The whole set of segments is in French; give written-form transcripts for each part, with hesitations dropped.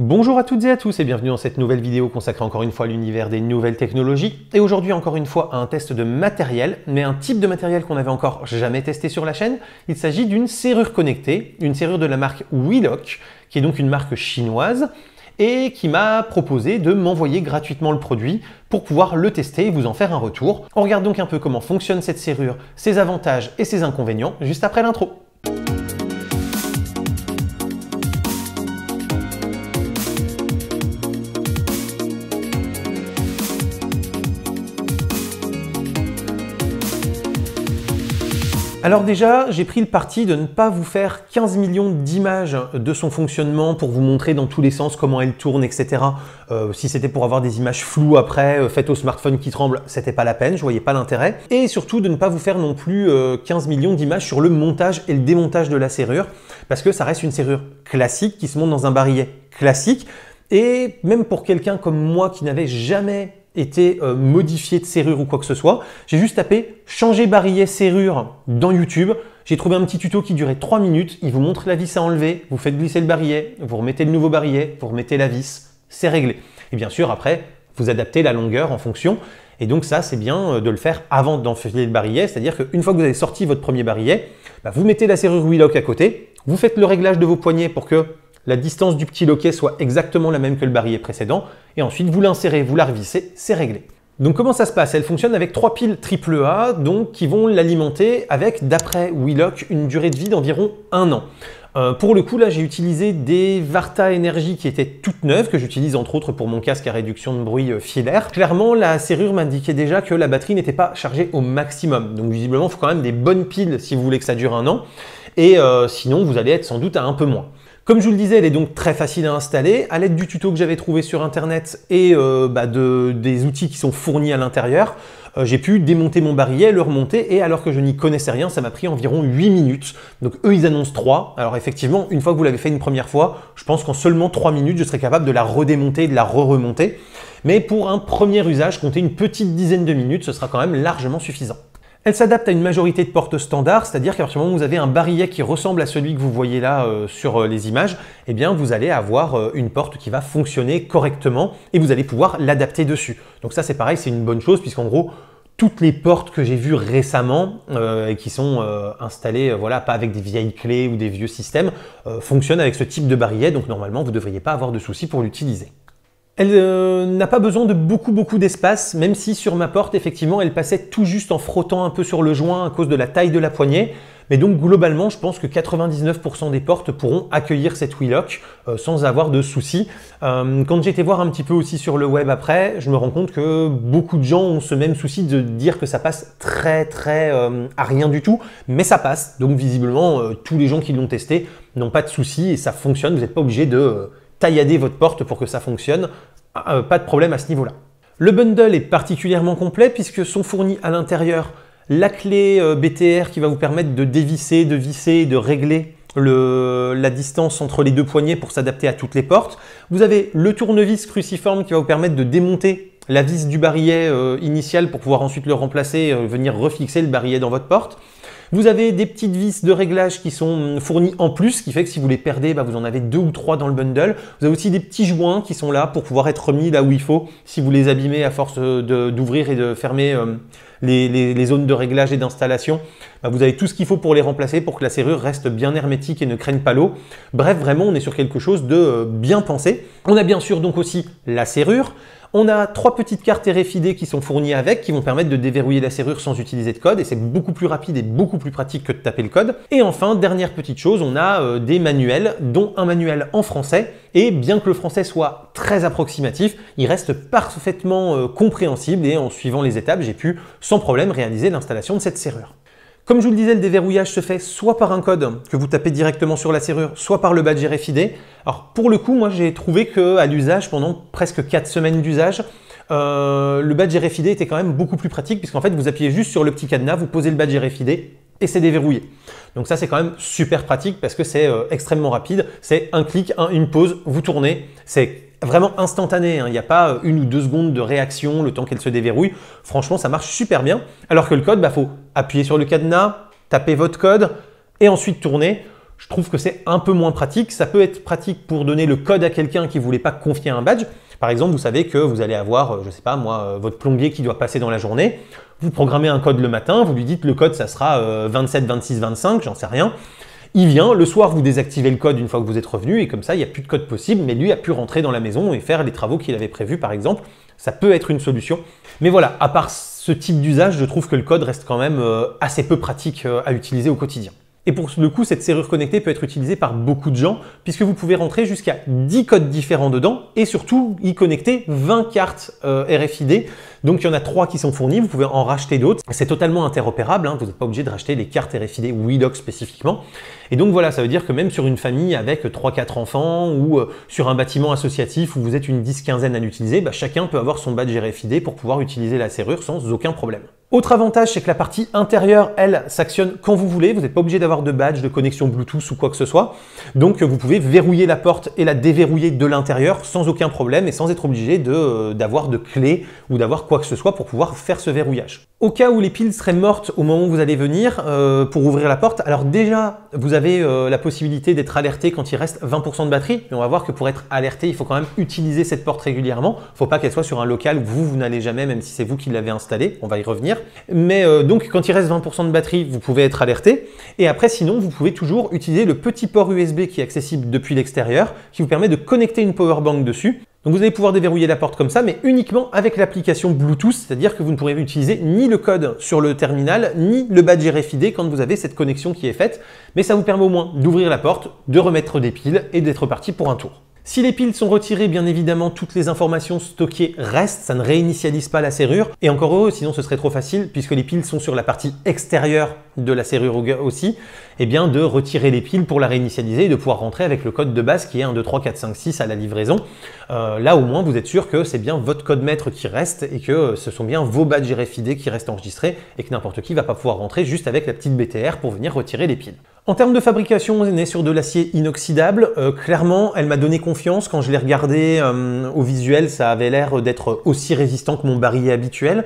Bonjour à toutes et à tous et bienvenue dans cette nouvelle vidéo consacrée encore une fois à l'univers des nouvelles technologies et aujourd'hui encore une fois à un test de matériel, mais un type de matériel qu'on n'avait encore jamais testé sur la chaîne. Il s'agit d'une serrure connectée, une serrure de la marque Wheelock, qui est donc une marque chinoise et qui m'a proposé de m'envoyer gratuitement le produit pour pouvoir le tester et vous en faire un retour. On regarde donc un peu comment fonctionne cette serrure, ses avantages et ses inconvénients juste après l'intro. Alors déjà, j'ai pris le parti de ne pas vous faire 15 millions d'images de son fonctionnement pour vous montrer dans tous les sens comment elle tourne, etc. Si c'était pour avoir des images floues après, faites au smartphone qui tremble, c'était pas la peine, je voyais pas l'intérêt. Et surtout de ne pas vous faire non plus 15 millions d'images sur le montage et le démontage de la serrure, parce que ça reste une serrure classique qui se monte dans un barillet classique. Et même pour quelqu'un comme moi qui n'avait jamais été modifié de serrure ou quoi que ce soit, j'ai juste tapé changer barillet serrure dans YouTube. J'ai trouvé un petit tuto qui durait 3 minutes. Il vous montre la vis à enlever, vous faites glisser le barillet, vous remettez le nouveau barillet, vous remettez la vis, c'est réglé. Et bien sûr, après, vous adaptez la longueur en fonction. Et donc ça, c'est bien de le faire avant d'enfiler le barillet. C'est-à-dire qu'une fois que vous avez sorti votre premier barillet, vous mettez la serrure Wheelock à côté, vous faites le réglage de vos poignets pour que la distance du petit loquet soit exactement la même que le barillet précédent, et ensuite vous l'insérez, vous la revissez, c'est réglé. Donc comment ça se passe? Elle fonctionne avec 3 piles AAA donc, qui vont l'alimenter avec, d'après Wheelock, une durée de vie d'environ 1 an. Pour le coup, là, j'ai utilisé des Varta Energy qui étaient toutes neuves, que j'utilise entre autres pour mon casque à réduction de bruit filaire. Clairement, la serrure m'indiquait déjà que la batterie n'était pas chargée au maximum. Donc visiblement, il faut quand même des bonnes piles si vous voulez que ça dure 1 an. Et sinon, vous allez être sans doute à un peu moins. Comme je vous le disais, elle est donc très facile à installer. À l'aide du tuto que j'avais trouvé sur internet et des outils qui sont fournis à l'intérieur, j'ai pu démonter mon barillet, le remonter et alors que je n'y connaissais rien, ça m'a pris environ 8 minutes. Donc eux, ils annoncent 3. Alors effectivement, une fois que vous l'avez fait une première fois, je pense qu'en seulement 3 minutes, je serai capable de la redémonter et de la re-remonter. Mais pour un premier usage, comptez une petite dizaine de minutes, ce sera quand même largement suffisant. Elle s'adapte à une majorité de portes standards, c'est-à-dire qu'à partir du moment où vous avez un barillet qui ressemble à celui que vous voyez là sur les images, eh bien vous allez avoir une porte qui va fonctionner correctement et vous allez pouvoir l'adapter dessus. Donc ça c'est pareil, c'est une bonne chose puisqu'en gros, toutes les portes que j'ai vues récemment et qui sont installées, voilà, pas avec des vieilles clés ou des vieux systèmes, fonctionnent avec ce type de barillet, donc normalement vous ne devriez pas avoir de soucis pour l'utiliser. Elle n'a pas besoin de beaucoup d'espace, même si sur ma porte, effectivement, elle passait tout juste en frottant un peu sur le joint à cause de la taille de la poignée. Mais donc, globalement, je pense que 99% des portes pourront accueillir cette Wheelock sans avoir de soucis. Quand j'ai été voir un petit peu aussi sur le web après, je me rends compte que beaucoup de gens ont ce même souci de dire que ça passe très à rien du tout, mais ça passe. Donc, visiblement, tous les gens qui l'ont testé n'ont pas de soucis et ça fonctionne. Vous n'êtes pas obligé de taillader votre porte pour que ça fonctionne, pas de problème à ce niveau-là. Le bundle est particulièrement complet puisque sont fournis à l'intérieur la clé BTR qui va vous permettre de dévisser, de visser et de régler la distance entre les deux poignets pour s'adapter à toutes les portes. Vous avez le tournevis cruciforme qui va vous permettre de démonter la vis du barillet initial pour pouvoir ensuite le remplacer, venir refixer le barillet dans votre porte. Vous avez des petites vis de réglage qui sont fournies en plus, ce qui fait que si vous les perdez, vous en avez 2 ou 3 dans le bundle. Vous avez aussi des petits joints qui sont là pour pouvoir être remis là où il faut, si vous les abîmez à force d'ouvrir et de fermer les zones de réglage et d'installation. Vous avez tout ce qu'il faut pour les remplacer pour que la serrure reste bien hermétique et ne craigne pas l'eau. Bref, vraiment, on est sur quelque chose de bien pensé. On a bien sûr donc aussi la serrure. On a 3 petites cartes RFID qui sont fournies avec, qui vont permettre de déverrouiller la serrure sans utiliser de code et c'est beaucoup plus rapide et beaucoup plus pratique que de taper le code. Et enfin, dernière petite chose, on a des manuels, dont un manuel en français et bien que le français soit très approximatif, il reste parfaitement compréhensible et en suivant les étapes, j'ai pu sans problème réaliser l'installation de cette serrure. Comme je vous le disais, le déverrouillage se fait soit par un code que vous tapez directement sur la serrure, soit par le badge RFID. Alors pour le coup, moi j'ai trouvé qu'à l'usage, pendant presque 4 semaines d'usage, le badge RFID était quand même beaucoup plus pratique puisqu'en fait vous appuyez juste sur le petit cadenas, vous posez le badge RFID et c'est déverrouillé. Donc ça c'est quand même super pratique parce que c'est extrêmement rapide. C'est un clic, une pause, vous tournez. C'est vraiment instantané, il n'y a pas 1 ou 2 secondes de réaction le temps qu'elle se déverrouille. Franchement, ça marche super bien. Alors que le code, faut appuyer sur le cadenas, taper votre code et ensuite tourner. Je trouve que c'est un peu moins pratique. Ça peut être pratique pour donner le code à quelqu'un qui ne voulait pas confier un badge. Par exemple, vous savez que vous allez avoir, je sais pas moi, votre plombier qui doit passer dans la journée. Vous programmez un code le matin, vous lui dites le code ça sera 27, 26, 25, j'en sais rien. Il vient, le soir vous désactivez le code une fois que vous êtes revenu et comme ça il n'y a plus de code possible, mais lui a pu rentrer dans la maison et faire les travaux qu'il avait prévus par exemple. Ça peut être une solution. Mais voilà, à part ce type d'usage, je trouve que le code reste quand même assez peu pratique à utiliser au quotidien. Et pour le coup, cette serrure connectée peut être utilisée par beaucoup de gens puisque vous pouvez rentrer jusqu'à 10 codes différents dedans et surtout y connecter 20 cartes RFID. Donc il y en a 3 qui sont fournies, vous pouvez en racheter d'autres. C'est totalement interopérable, hein, vous n'êtes pas obligé de racheter les cartes RFID Wheelock spécifiquement. Et donc voilà, ça veut dire que même sur une famille avec 3-4 enfants ou sur un bâtiment associatif où vous êtes une 10-15aine à l'utiliser, chacun peut avoir son badge RFID pour pouvoir utiliser la serrure sans aucun problème. Autre avantage, c'est que la partie intérieure, elle, s'actionne quand vous voulez. Vous n'êtes pas obligé d'avoir de badge, de connexion Bluetooth ou quoi que ce soit. Donc, vous pouvez verrouiller la porte et la déverrouiller de l'intérieur sans aucun problème et sans être obligé d'avoir de clé ou d'avoir quoi que ce soit pour pouvoir faire ce verrouillage. Au cas où les piles seraient mortes au moment où vous allez venir pour ouvrir la porte, alors déjà, vous avez la possibilité d'être alerté quand il reste 20% de batterie. Mais on va voir que pour être alerté, il faut quand même utiliser cette porte régulièrement. Il ne faut pas qu'elle soit sur un local où vous n'allez jamais, même si c'est vous qui l'avez installée. On va y revenir. Mais donc, quand il reste 20% de batterie, vous pouvez être alerté. Et après, sinon, vous pouvez toujours utiliser le petit port USB qui est accessible depuis l'extérieur, qui vous permet de connecter une powerbank dessus. Donc vous allez pouvoir déverrouiller la porte comme ça, mais uniquement avec l'application Bluetooth, c'est-à-dire que vous ne pourrez utiliser ni le code sur le terminal, ni le badge RFID quand vous avez cette connexion qui est faite. Mais ça vous permet au moins d'ouvrir la porte, de remettre des piles et d'être parti pour un tour. Si les piles sont retirées, bien évidemment, toutes les informations stockées restent, ça ne réinitialise pas la serrure. Et encore heureux, sinon ce serait trop facile, puisque les piles sont sur la partie extérieure de la serrure aussi, et bien de retirer les piles pour la réinitialiser et de pouvoir rentrer avec le code de base qui est 1, 2, 3, 4, 5, 6 à la livraison. Là au moins, vous êtes sûr que c'est bien votre code maître qui reste et que ce sont bien vos badges RFID qui restent enregistrés et que n'importe qui ne va pas pouvoir rentrer juste avec la petite BTR pour venir retirer les piles. En termes de fabrication, on est sur de l'acier inoxydable. Clairement, elle m'a donné confiance. Quand je l'ai regardé au visuel, ça avait l'air d'être aussi résistant que mon barillet habituel.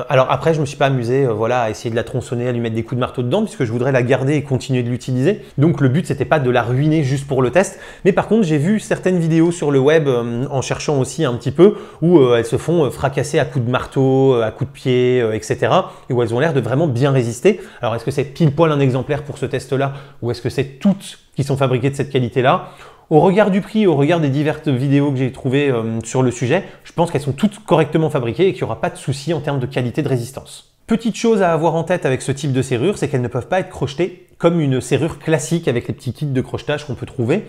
Alors après, je me suis pas amusé voilà, à essayer de la tronçonner, à lui mettre des coups de marteau dedans, puisque je voudrais la garder et continuer de l'utiliser. Donc le but, c'était pas de la ruiner juste pour le test. Mais par contre, j'ai vu certaines vidéos sur le web, en cherchant aussi un petit peu, où elles se font fracasser à coups de marteau, à coups de pied, etc. Et où elles ont l'air de vraiment bien résister. Alors est-ce que c'est pile poil un exemplaire pour ce test-là, ou est-ce que c'est toutes qui sont fabriquées de cette qualité-là? Au regard du prix, au regard des diverses vidéos que j'ai trouvées sur le sujet, je pense qu'elles sont toutes correctement fabriquées et qu'il n'y aura pas de souci en termes de qualité de résistance. Petite chose à avoir en tête avec ce type de serrure, c'est qu'elles ne peuvent pas être crochetées comme une serrure classique avec les petits kits de crochetage qu'on peut trouver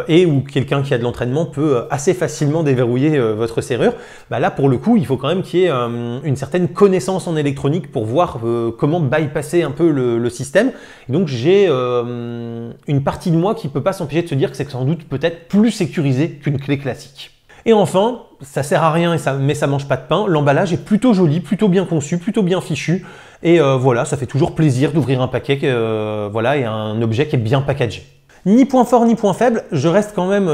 et où quelqu'un qui a de l'entraînement peut assez facilement déverrouiller votre serrure. Là, pour le coup, il faut quand même qu'il y ait une certaine connaissance en électronique pour voir comment bypasser un peu le système. Et donc, j'ai une partie de moi qui ne peut pas s'empêcher de se dire que c'est sans doute peut-être plus sécurisé qu'une clé classique. Et enfin, ça sert à rien, mais ça mange pas de pain, l'emballage est plutôt joli, plutôt bien conçu, plutôt bien fichu. Et voilà, ça fait toujours plaisir d'ouvrir un paquet voilà, et un objet qui est bien packagé. Ni point fort ni point faible, je reste quand même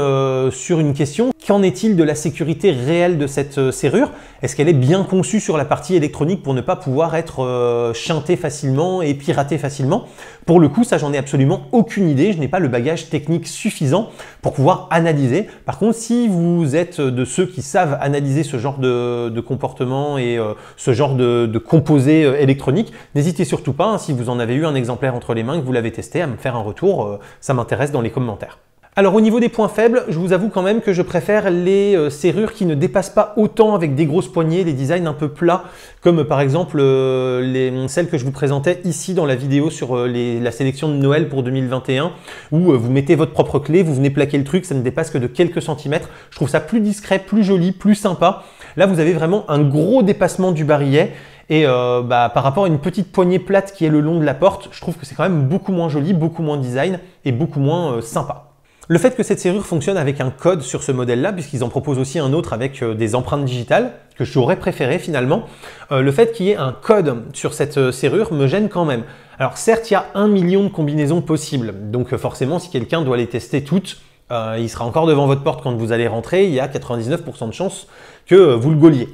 sur une question. Qu'en est-il de la sécurité réelle de cette serrure? Est-ce qu'elle est bien conçue sur la partie électronique pour ne pas pouvoir être chantée facilement et piratée facilement? Pour le coup, ça, j'en ai absolument aucune idée. Je n'ai pas le bagage technique suffisant pour pouvoir analyser. Par contre, si vous êtes de ceux qui savent analyser ce genre de comportement et ce genre de composés électroniques, n'hésitez surtout pas, hein, si vous en avez eu un exemplaire entre les mains, que vous l'avez testé, à me faire un retour. Ça m'intéresse dans les commentaires. Alors au niveau des points faibles, je vous avoue quand même que je préfère les serrures qui ne dépassent pas autant avec des grosses poignées, les designs un peu plats, comme par exemple celles que je vous présentais ici dans la vidéo sur la sélection de Noël pour 2021, où vous mettez votre propre clé, vous venez plaquer le truc, ça ne dépasse que de quelques centimètres. Je trouve ça plus discret, plus joli, plus sympa. Là, vous avez vraiment un gros dépassement du barillet. Et par rapport à une petite poignée plate qui est le long de la porte, je trouve que c'est quand même beaucoup moins joli, beaucoup moins design et beaucoup moins sympa. Le fait que cette serrure fonctionne avec un code sur ce modèle-là, puisqu'ils en proposent aussi un autre avec des empreintes digitales, que j'aurais préféré finalement, le fait qu'il y ait un code sur cette serrure me gêne quand même. Alors certes, il y a 1 million de combinaisons possibles, donc forcément si quelqu'un doit les tester toutes, il sera encore devant votre porte quand vous allez rentrer, il y a 99% de chances que vous le gauliez.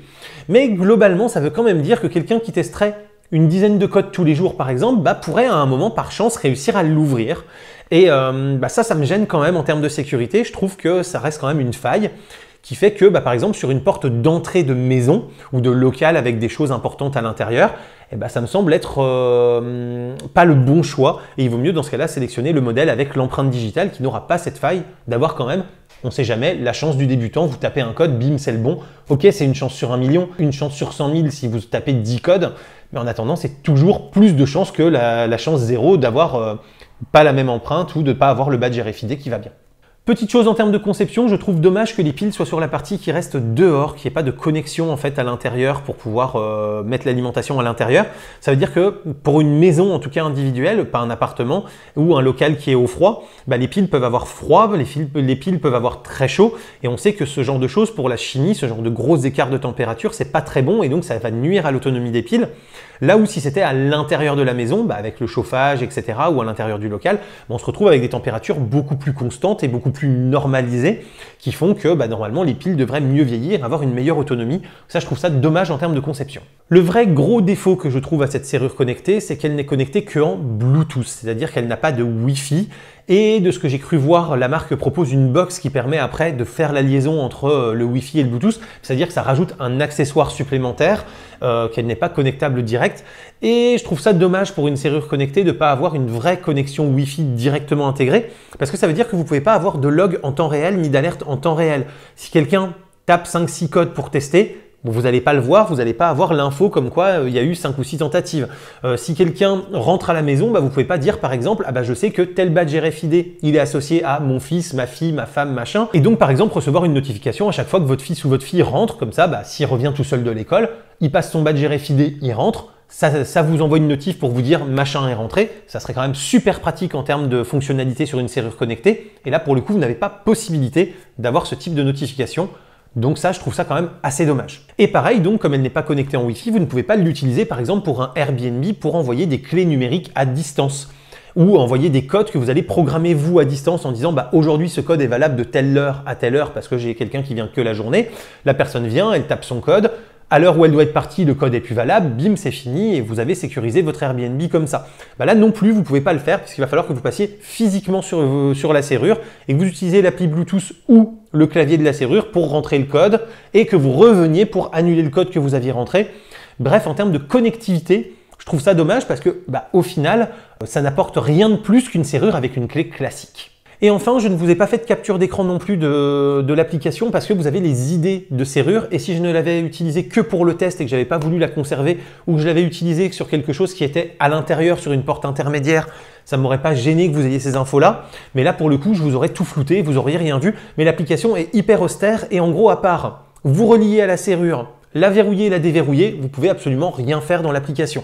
Mais globalement, ça veut quand même dire que quelqu'un qui testerait une dizaine de codes tous les jours par exemple, pourrait à un moment par chance réussir à l'ouvrir. Et ça me gêne quand même en termes de sécurité. Je trouve que ça reste quand même une faille qui fait que par exemple sur une porte d'entrée de maison ou de local avec des choses importantes à l'intérieur, ça me semble être pas le bon choix. Et il vaut mieux dans ce cas-là sélectionner le modèle avec l'empreinte digitale qui n'aura pas cette faille d'avoir quand même, on ne sait jamais, la chance du débutant. Vous tapez un code, bim, c'est le bon. Ok, c'est une chance sur 1 million, une chance sur 100 000 si vous tapez 10 codes. Mais en attendant, c'est toujours plus de chances que la chance zéro d'avoir pas la même empreinte ou de ne pas avoir le badge RFID qui va bien. Petite chose en termes de conception, je trouve dommage que les piles soient sur la partie qui reste dehors, qu'il n'y ait pas de connexion en fait à l'intérieur pour pouvoir mettre l'alimentation à l'intérieur. Ça veut dire que pour une maison en tout cas individuelle, pas un appartement ou un local qui est au froid, les piles peuvent avoir froid, les piles peuvent avoir très chaud et on sait que ce genre de choses pour la chimie, ce genre de gros écarts de température, c'est pas très bon et donc ça va nuire à l'autonomie des piles. Là où si c'était à l'intérieur de la maison, avec le chauffage, etc., ou à l'intérieur du local, on se retrouve avec des températures beaucoup plus constantes et beaucoup plus normalisées qui font que normalement les piles devraient mieux vieillir, avoir une meilleure autonomie. Ça, je trouve ça dommage en termes de conception. Le vrai gros défaut que je trouve à cette serrure connectée, c'est qu'elle n'est connectée qu'en Bluetooth, c'est-à-dire qu'elle n'a pas de Wi-Fi. Et de ce que j'ai cru voir, la marque propose une box qui permet après de faire la liaison entre le Wi-Fi et le Bluetooth, c'est-à-dire que ça rajoute un accessoire supplémentaire qu'elle n'est pas connectable direct. Et je trouve ça dommage pour une serrure connectée de ne pas avoir une vraie connexion Wi-Fi directement intégrée, parce que ça veut dire que vous ne pouvez pas avoir de log en temps réel ni d'alerte en temps réel. Si quelqu'un tape 5-6 codes pour tester, vous n'allez pas le voir, vous n'allez pas avoir l'info comme quoi il y a eu 5 ou 6 tentatives. Si quelqu'un rentre à la maison, vous ne pouvez pas dire par exemple « je sais que tel badge RFID, il est associé à mon fils, ma fille, ma femme, machin ». Et donc par exemple recevoir une notification à chaque fois que votre fils ou votre fille rentre, comme ça, s'il revient tout seul de l'école, il passe son badge RFID, il rentre, ça vous envoie une notif pour vous dire « machin est rentré ». Ça serait quand même super pratique en termes de fonctionnalité sur une serrure connectée. Et là pour le coup, vous n'avez pas possibilité d'avoir ce type de notification. Donc ça, je trouve ça quand même assez dommage. Et pareil, donc, comme elle n'est pas connectée en Wi-Fi, vous ne pouvez pas l'utiliser par exemple pour un Airbnb pour envoyer des clés numériques à distance ou envoyer des codes que vous allez programmer vous à distance en disant aujourd'hui ce code est valable de telle heure à telle heure parce que j'ai quelqu'un qui vient que la journée. La personne vient, elle tape son code. À l'heure où elle doit être partie, le code est plus valable, bim, c'est fini et vous avez sécurisé votre Airbnb comme ça. Là non plus, vous ne pouvez pas le faire puisqu'il va falloir que vous passiez physiquement sur la serrure et que vous utilisez l'appli Bluetooth ou le clavier de la serrure pour rentrer le code et que vous reveniez pour annuler le code que vous aviez rentré. Bref, en termes de connectivité, je trouve ça dommage parce que au final, ça n'apporte rien de plus qu'une serrure avec une clé classique. Et enfin, je ne vous ai pas fait de capture d'écran non plus de l'application parce que vous avez les idées de serrure et si je ne l'avais utilisée que pour le test et que je n'avais pas voulu la conserver ou que je l'avais utilisée sur quelque chose qui était à l'intérieur sur une porte intermédiaire, ça ne m'aurait pas gêné que vous ayez ces infos-là. Mais là, pour le coup, je vous aurais tout flouté, vous n'auriez rien vu. Mais l'application est hyper austère et en gros, à part vous relier à la serrure, la verrouiller et la déverrouiller, vous pouvez absolument rien faire dans l'application.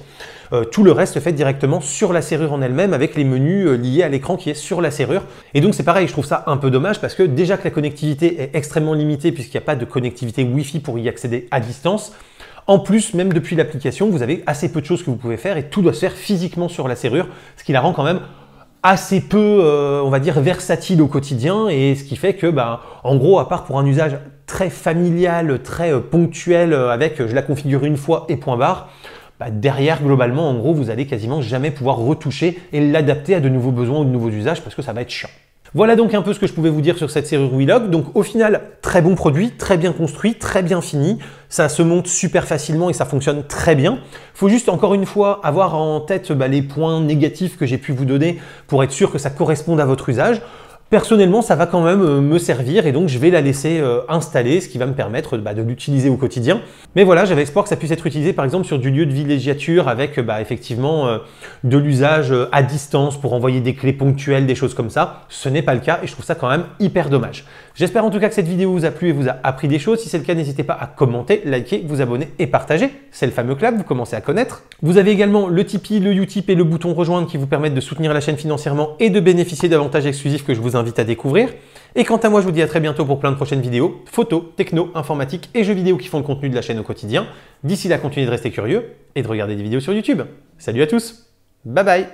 Tout le reste se fait directement sur la serrure en elle-même avec les menus liés à l'écran qui est sur la serrure. Et donc c'est pareil, je trouve ça un peu dommage parce que déjà que la connectivité est extrêmement limitée puisqu'il n'y a pas de connectivité Wi-Fi pour y accéder à distance. En plus, même depuis l'application, vous avez assez peu de choses que vous pouvez faire et tout doit se faire physiquement sur la serrure, ce qui la rend quand même assez peu, on va dire, versatile au quotidien et ce qui fait que, en gros, à part pour un usage très familial, très ponctuel avec je la configure une fois et point barre, derrière, globalement, en gros, vous allez quasiment jamais pouvoir retoucher et l'adapter à de nouveaux besoins ou de nouveaux usages parce que ça va être chiant. Voilà donc un peu ce que je pouvais vous dire sur cette serrure WeLog. Donc au final, très bon produit, très bien construit, très bien fini. Ça se monte super facilement et ça fonctionne très bien. Il faut juste encore une fois avoir en tête les points négatifs que j'ai pu vous donner pour être sûr que ça corresponde à votre usage. Personnellement, ça va quand même me servir et donc je vais la laisser installer, ce qui va me permettre de l'utiliser au quotidien. Mais voilà, j'avais espoir que ça puisse être utilisé par exemple sur du lieu de villégiature avec effectivement de l'usage à distance pour envoyer des clés ponctuelles, des choses comme ça. Ce n'est pas le cas et je trouve ça quand même hyper dommage. J'espère en tout cas que cette vidéo vous a plu et vous a appris des choses. Si c'est le cas, n'hésitez pas à commenter, liker, vous abonner et partager. C'est le fameux clap, vous commencez à connaître. Vous avez également le Tipeee, le Utip et le bouton rejoindre qui vous permettent de soutenir la chaîne financièrement et de bénéficier d'avantages exclusifs que je vous invite à découvrir. Et quant à moi, je vous dis à très bientôt pour plein de prochaines vidéos, photos, techno, informatique et jeux vidéo qui font le contenu de la chaîne au quotidien. D'ici là, continuez de rester curieux et de regarder des vidéos sur YouTube. Salut à tous, bye bye.